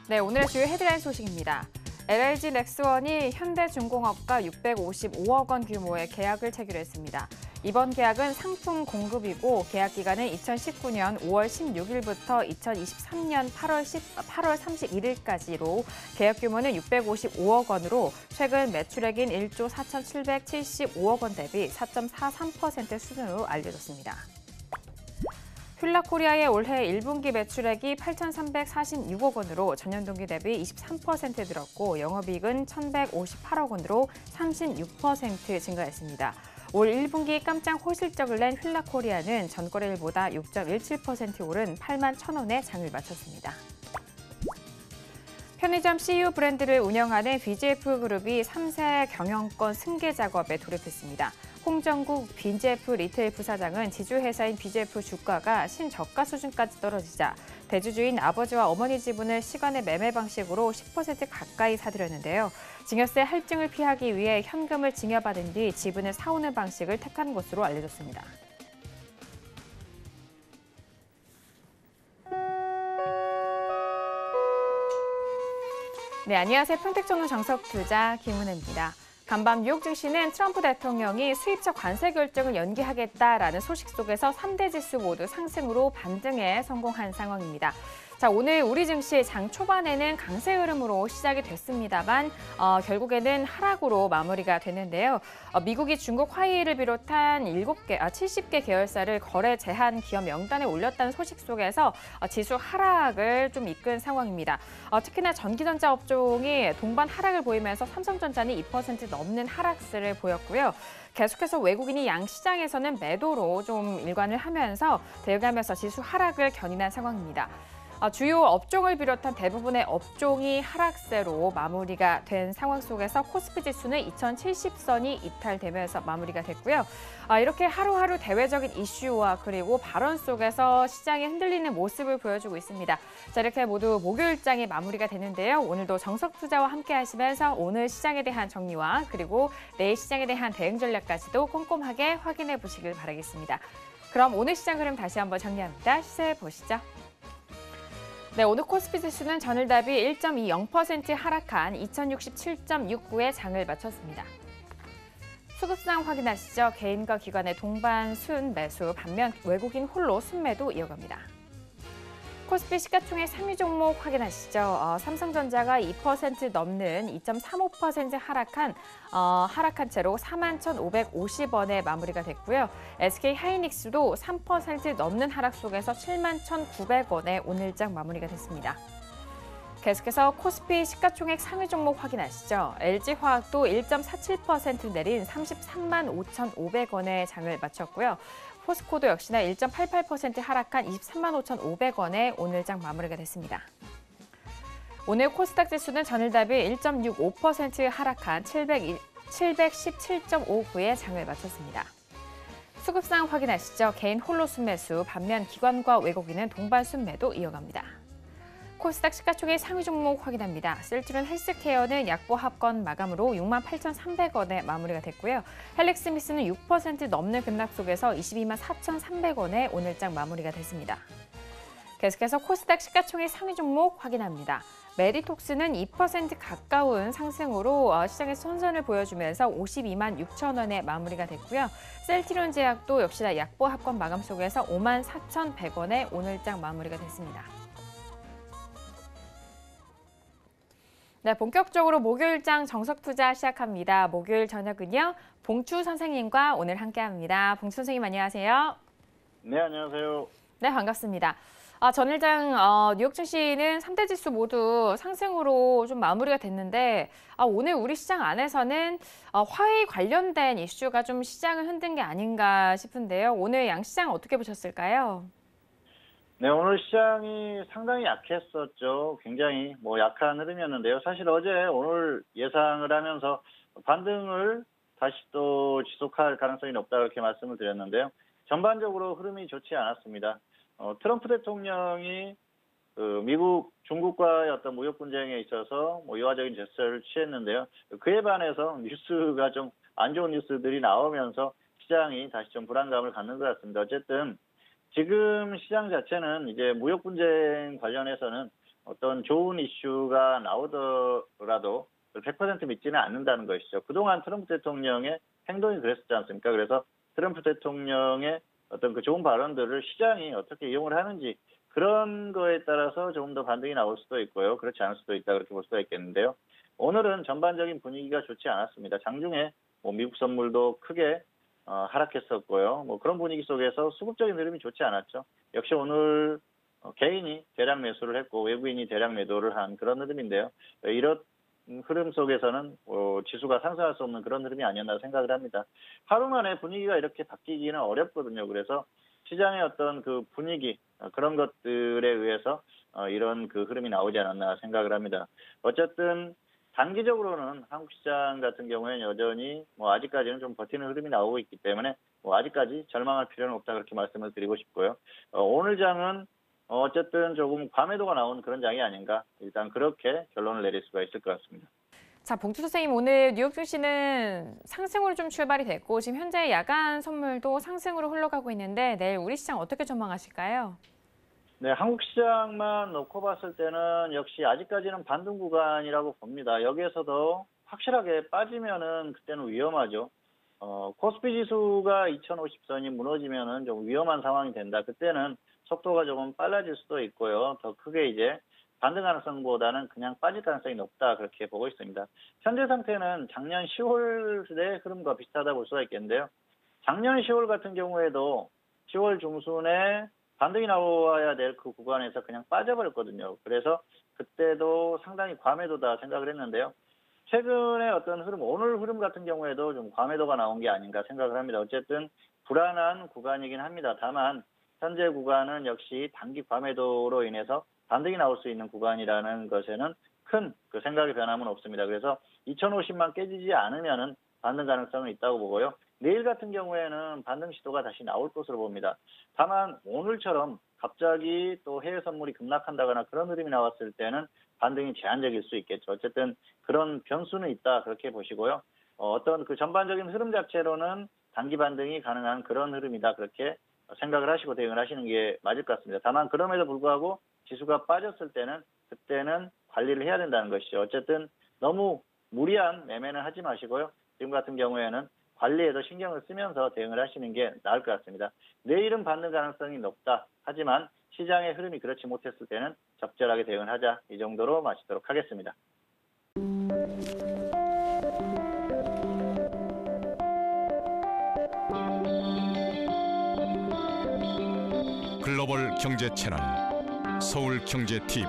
네, 오늘의 주요 헤드라인 소식입니다. LG 넥스원이 현대중공업과 655억 원 규모의 계약을 체결했습니다. 이번 계약은 상품 공급이고 계약 기간은 2019년 5월 16일부터 2023년 8월 31일까지로 계약 규모는 655억 원으로 최근 매출액인 1조 4,775억 원 대비 4.43% 수준으로 알려졌습니다. 휠라코리아의 올해 1분기 매출액이 8,346억 원으로 전년 동기 대비 23% 늘었고 영업이익은 1,158억 원으로 36% 증가했습니다. 올 1분기 깜짝 호실적을 낸 휠라코리아는 전거래일보다 6.17% 오른 8만 1,000원에 장을 마쳤습니다. 편의점 CU 브랜드를 운영하는 BGF 그룹이 3세 경영권 승계 작업에 돌입했습니다. 홍정국 BGF 리테일 부사장은 지주회사인 BGF 주가가 신저가 수준까지 떨어지자 대주주인 아버지와 어머니 지분을 시간의 매매 방식으로 10% 가까이 사들였는데요. 증여세 할증을 피하기 위해 현금을 증여받은 뒤 지분을 사오는 방식을 택한 것으로 알려졌습니다. 네, 안녕하세요. 평택전문 정석투자 김은혜입니다. 간밤 뉴욕 증시는 트럼프 대통령이 수입차 관세 결정을 연기하겠다라는 소식 속에서 3대 지수 모두 상승으로 반등에 성공한 상황입니다. 자, 오늘 우리 증시 장 초반에는 강세 흐름으로 시작이 됐습니다만 결국에는 하락으로 마무리가 됐는데요. 미국이 중국 화웨이를 비롯한 70개 계열사를 거래 제한 기업 명단에 올렸다는 소식 속에서 지수 하락을 좀 이끈 상황입니다. 특히나 전기전자 업종이 동반 하락을 보이면서 삼성전자는 2% 넘는 하락세를 보였고요. 계속해서 외국인이 양시장에서는 매도로 좀 일관을 하면서 대응하면서 지수 하락을 견인한 상황입니다. 주요 업종을 비롯한 대부분의 업종이 하락세로 마무리가 된 상황 속에서 코스피 지수는 2070선이 이탈되면서 마무리가 됐고요. 이렇게 하루하루 대외적인 이슈와 그리고 발언 속에서 시장이 흔들리는 모습을 보여주고 있습니다. 자, 이렇게 모두 목요일장이 마무리가 되는데요. 오늘도 정석투자와 함께 하시면서 오늘 시장에 대한 정리와 그리고 내일 시장에 대한 대응 전략까지도 꼼꼼하게 확인해 보시길 바라겠습니다. 그럼 오늘 시장 흐름 다시 한번 정리합니다. 시세 보시죠. 네, 오늘 코스피 지수는 전일 대비 1.20% 하락한 2067.69에 장을 마쳤습니다. 수급상 확인하시죠. 개인과 기관의 동반 순 매수, 반면 외국인 홀로 순매도 이어갑니다. 코스피 시가총액 상위 종목 확인하시죠. 삼성전자가 2% 넘는 2.35% 하락한 채로 41,550원에 마무리가 됐고요. SK하이닉스도 3% 넘는 하락 속에서 71,900원에 오늘장 마무리가 됐습니다. 계속해서 코스피 시가총액 상위 종목 확인하시죠. LG화학도 1.47% 내린 33만 5,500원에 장을 마쳤고요. 포스코도 역시나 1.88% 하락한 23만 5,500원에 오늘장 마무리가 됐습니다. 오늘 코스닥 지수는 전일 대비 1.65% 하락한 717.59에 장을 마쳤습니다. 수급상 확인하시죠. 개인 홀로 순매수, 반면 기관과 외국인은 동반 순매도 이어갑니다. 코스닥 시가총액 상위 종목 확인합니다. 셀트리온 헬스케어는 약보 합권 마감으로 68,300원에 마무리가 됐고요. 헬릭스미스는 6% 넘는 급락 속에서 224,300원에 오늘장 마무리가 됐습니다. 계속해서 코스닥 시가총액 상위 종목 확인합니다. 메리톡스는 2% 가까운 상승으로 시장에서 선전을 보여주면서 52만 6천원에 마무리가 됐고요. 셀트리온 제약도 역시나 약보 합권 마감 속에서 54,100원에 오늘장 마무리가 됐습니다. 네, 본격적으로 목요일장 정석투자 시작합니다. 목요일 저녁은요, 봉추 선생님과 오늘 함께합니다. 봉추 선생님 안녕하세요. 네, 안녕하세요. 네, 반갑습니다. 전일장 뉴욕 증시는 3대 지수 모두 상승으로 좀 마무리가 됐는데 오늘 우리 시장 안에서는 화웨이 관련된 이슈가 좀 시장을 흔든 게 아닌가 싶은데요. 오늘 양시장 어떻게 보셨을까요? 네, 오늘 시장이 상당히 약했었죠. 굉장히 약한 흐름이었는데요. 사실 어제 오늘 예상을 하면서 반등을 다시 또 지속할 가능성이 높다 이렇게 말씀을 드렸는데요. 전반적으로 흐름이 좋지 않았습니다. 트럼프 대통령이 미국, 중국과의 어떤 무역 분쟁에 있어서 유화적인 제스처를 취했는데요. 그에 반해서 뉴스가 좀 안 좋은 뉴스들이 나오면서 시장이 다시 좀 불안감을 갖는 것 같습니다. 어쨌든 지금 시장 자체는 이제 무역 분쟁 관련해서는 어떤 좋은 이슈가 나오더라도 100% 믿지는 않는다는 것이죠. 그동안 트럼프 대통령의 행동이 그랬었지 않습니까? 그래서 트럼프 대통령의 어떤 그 좋은 발언들을 시장이 어떻게 이용을 하는지 그런 거에 따라서 조금 더 반등이 나올 수도 있고요. 그렇지 않을 수도 있다 그렇게 볼 수가 있겠는데요. 오늘은 전반적인 분위기가 좋지 않았습니다. 장중에 미국 선물도 크게 하락했었고요. 그런 분위기 속에서 수급적인 흐름이 좋지 않았죠. 역시 오늘 개인이 대량 매수를 했고 외국인이 대량 매도를 한 그런 흐름인데요. 이런 흐름 속에서는 지수가 상승할 수 없는 그런 흐름이 아니었나 생각을 합니다. 하루 만에 분위기가 이렇게 바뀌기는 어렵거든요. 그래서 시장의 어떤 그 분위기 그런 것들에 의해서 이런 그 흐름이 나오지 않았나 생각을 합니다. 어쨌든 단기적으로는 한국 시장 같은 경우에는 여전히 아직까지는 좀 버티는 흐름이 나오고 있기 때문에 아직까지 절망할 필요는 없다 그렇게 말씀을 드리고 싶고요. 오늘 장은 어쨌든 조금 과매도가 나온 그런 장이 아닌가 일단 그렇게 결론을 내릴 수가 있을 것 같습니다. 자, 봉투 선생님, 오늘 뉴욕 증시는 상승으로 좀 출발이 됐고 지금 현재 야간 선물도 상승으로 흘러가고 있는데 내일 우리 시장 어떻게 전망하실까요? 네, 한국 시장만 놓고 봤을 때는 역시 아직까지는 반등 구간이라고 봅니다. 여기에서도 확실하게 빠지면은 그때는 위험하죠. 코스피 지수가 2050선이 무너지면은 좀 위험한 상황이 된다. 그때는 속도가 조금 빨라질 수도 있고요. 더 크게 이제 반등 가능성보다는 그냥 빠질 가능성이 높다 그렇게 보고 있습니다. 현재 상태는 작년 10월의 흐름과 비슷하다 볼 수가 있겠는데요. 작년 10월 같은 경우에도 10월 중순에 반등이 나와야 될 그 구간에서 그냥 빠져버렸거든요. 그래서 그때도 상당히 과매도다 생각을 했는데요. 최근에 어떤 흐름, 오늘 흐름 같은 경우에도 좀 과매도가 나온 게 아닌가 생각을 합니다. 어쨌든 불안한 구간이긴 합니다. 다만 현재 구간은 역시 단기 과매도로 인해서 반등이 나올 수 있는 구간이라는 것에는 큰 그 생각의 변함은 없습니다. 그래서 2050만 깨지지 않으면은 반등 가능성은 있다고 보고요. 내일 같은 경우에는 반등 시도가 다시 나올 것으로 봅니다. 다만 오늘처럼 갑자기 또 해외 선물이 급락한다거나 그런 흐름이 나왔을 때는 반등이 제한적일 수 있겠죠. 어쨌든 그런 변수는 있다 그렇게 보시고요. 어떤 그 전반적인 흐름 자체로는 단기 반등이 가능한 그런 흐름이다 그렇게 생각을 하시고 대응을 하시는 게 맞을 것 같습니다. 다만 그럼에도 불구하고 지수가 빠졌을 때는 그때는 관리를 해야 된다는 것이죠. 어쨌든 너무 무리한 매매는 하지 마시고요. 지금 같은 경우에는 관리에도 신경을 쓰면서 대응을 하시는 게 나을 것 같습니다. 내일은 반등 가능성이 높다. 하지만 시장의 흐름이 그렇지 못했을 때는 적절하게 대응을 하자. 이 정도로 마치도록 하겠습니다. 글로벌 경제 채널 서울경제TV